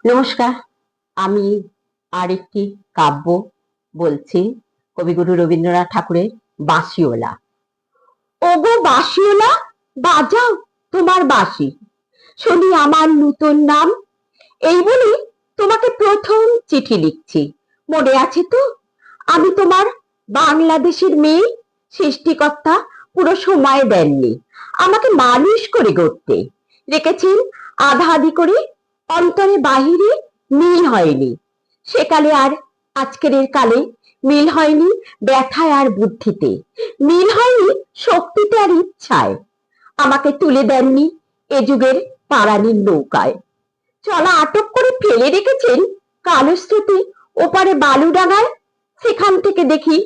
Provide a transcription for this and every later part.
নমস্কার। আমি আরেকটি কাব্য বলছি, কবিগুরু রবীন্দ্রনাথ ঠাকুরের বাঁশিওয়ালা। ওগো বাঁশিওয়ালা, বাজাও তোমার বাঁশি, শুনি আমার নূতন নাম। এই বলে তোমাকে প্রথম চিঠি লিখছি, মনে আছে তো? আমি তোমার বাংলাদেশের মেয়ে। সৃষ্টিকর্তা পুরো সময় দেননি, আমাকে মানুষ করে গড়তে রেখেছেন আধা আধি করে। অন্তরে বাহিরে মিল হয়নি সেকালে, আর আজকের কালে মিল হয়নি ব্যথায় আর বুদ্ধিতে, মিল হয়নি শক্তিতে আর ইচ্ছায়। আমাকে তুলে দেননি এ যুগের পারানির নৌকায়, চলা আটক করে ফেলে রেখেছেন কালো স্রোতে ওপারে বালুডাঙায়। সেখান থেকে দেখি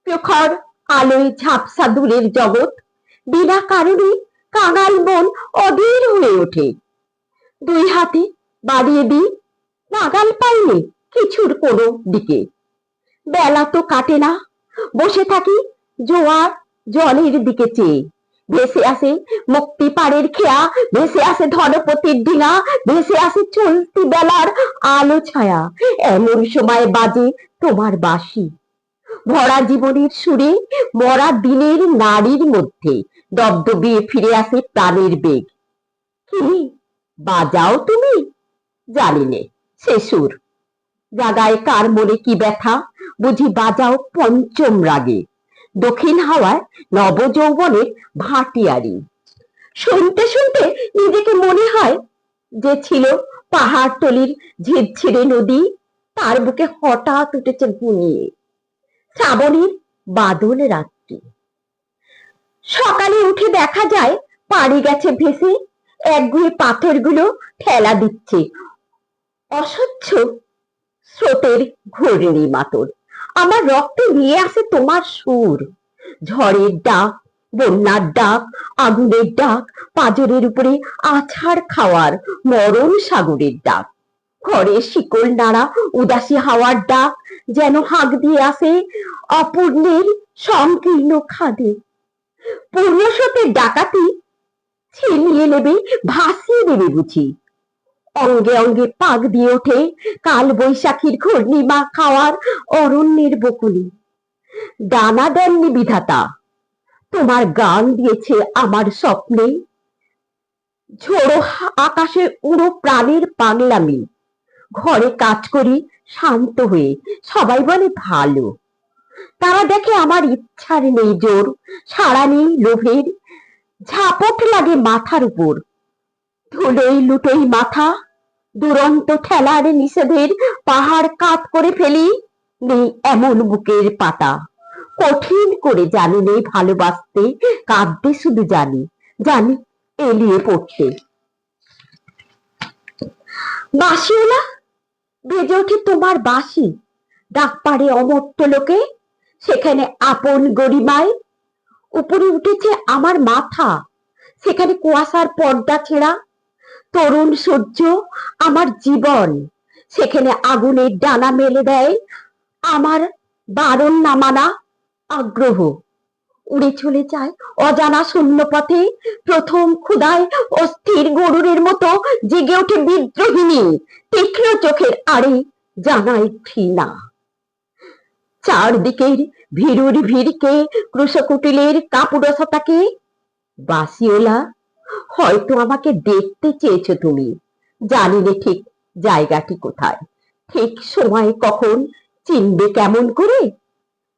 প্রখর আলোয় ঝাপসা দূরের জগৎ, বিনা কারণে কাঙাল মন অধীর হয়ে ওঠে। দুই হাতে বাড়িয়ে দিই, নাগাল পাইনি কিছুর কোনো দিকে। বেলা তো কাটে না, বসে থাকি জোয়ার জলের দিকে চেয়ে। ভেসে আসে মুক্তি পাড়ের খেয়া, ভেসে আসে ধনপতির ডিঙা, ভেসে আসে চলতি বেলার আলো ছায়া। এমন সময় বাজে তোমার বাঁশি, ভরা জীবনের সুরে, মরা দিনের নারীর মধ্যে দবদবিয়ে ফিরে আসে প্রাণের বেগ। কি বাজাও তুমি? জানিনে সে সুর জাগায় কার মনে কি ব্যথা, বুঝি বাজাও পঞ্চম রাগে। দক্ষিণ হাওয়ায় নব যৌবনের ভাটিয়ারি। শুনতে শুনতে নিজেকে মনে হয় যে ছিল পাহাড়তলির ঝিরঝিরে নদী, তার বুকে হঠাৎ উঠেছে ঘুমিয়ে শ্রাবণীর বাদল রাত্রি। সকালে উঠে দেখা যায় পাড়ি গেছে ভেসে, একগুয়ে পাথরগুলো ঠেলা দিচ্ছে অস্বচ্ছ স্রোতের ঘূর্ণি মাতর। আমার রক্তে নিয়ে আসে তোমার সুর, ঝড়ের ডাক, বন্যার ডাক, আগুনের ডাক, পাঁজরের উপরে আছাড় খাওয়ার মরণ সাগরের ডাক। ঘরে শিকল নাড়া উদাসী হাওয়ার ডাক, যেন হাঁক দিয়ে আসে অপূর্ণের সংকীর্ণ খাদে। পূর্ণ স্রোতের ডাকাতি ছিনিয়ে নেবে, ভাসিয়ে দেবে বুঝি। অঙ্গে অঙ্গে পাক দিয়ে ওঠে কাল বৈশাখীর ঘূর্ণিমা খাওয়ার অরণ্যের বকুলি। ডানা দেননি বিধাতা, তোমার গান দিয়েছে আমার স্বপ্নে। ঝোড়ো আকাশে উড়ো প্রাণের পাগলামি। ঘরে কাজ করি শান্ত হয়ে, সবাই বলে ভালো। তারা দেখে আমার ইচ্ছার নেই জোর, সাড়া নেই লোভের। ঝাপট লাগে মাথার উপর, ধুলোই লুটোই মাথা। দুরন্ত ঠেলার নিষেধের পাহাড় কাত করে ফেলি, নেই এমন বুকের পাতা। কঠিন করে জানি নেই ভালোবাসতে, কাঁদতে শুধু জানি, জানি এলিয়ে পড়তে। বাঁশিওয়ালা, বেজে ওঠে তোমার বাঁশি, ডাক পাড়ে অমর্ত্য লোকে, সেখানে আপন গরিমায়। উপরে উঠেছে আমার মাথা, সেখানে কুয়াশার পর্দা ছেঁড়া। তরুণ সূর্য আমার জীবন, সেখানে আগুনের ডানা মেলে দেয় আমার বারণ না মানা আগ্রহ। উড়ে চলে যায় অজানা শূন্য পথে, প্রথম ক্ষুধায় অস্থির গরুরের মতো জেগে ওঠে বিদ্রোহিণী, তীক্ষ্ণ চোখের আড়ে জানায় ঘৃণা। চারদিকের ভীরুর ভিড়কে, ক্রুশকুটিলের কাপুরসতাকে। বাঁশিওয়ালা, হয়তো আমাকে দেখতে চেয়েছো তুমি, জানি না ঠিক জায়গাটি কোথায়, ঠিক সময় কখন চিনবে কেমন করে।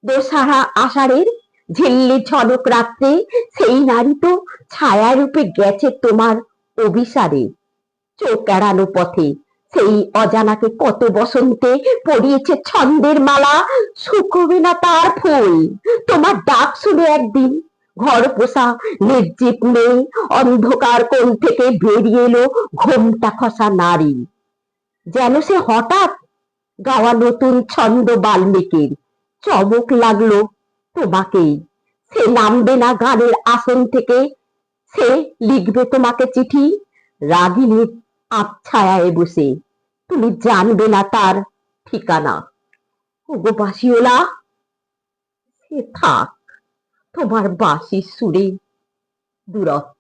দোসারা আষাঢ়ের ঝিল্লি ঝনক রাত্রে সেই নারী তো ছায়া রূপে গেছে তোমার অভিসারে। চোখ এড়ানো পথে সেই অজানাকে কত বসন্তে পরিয়েছে ছন্দের মালা, শুকোবে না তার ফুল। তোমার ডাক শুনে একদিন ঘর পোষা নির্জীব মেয়ে অন্ধকার কোণ থেকে বেরিয়ে এলো ঘোমটা খসা নারী, যেন সে হঠাৎ গাওয়া নতুন ছন্দ বাল্মীকির। চমক লাগলো তোমাকেই, সে নামবে না গানের আসন থেকে, সে লিখবে তোমাকে চিঠি রাগিনীর আবছায়ায় বসে। তুমি জানবে না তার ঠিকানা। ওগো বাঁশিওয়ালা, সে থাক তোমার বাঁশির সুরে দূরত্ব।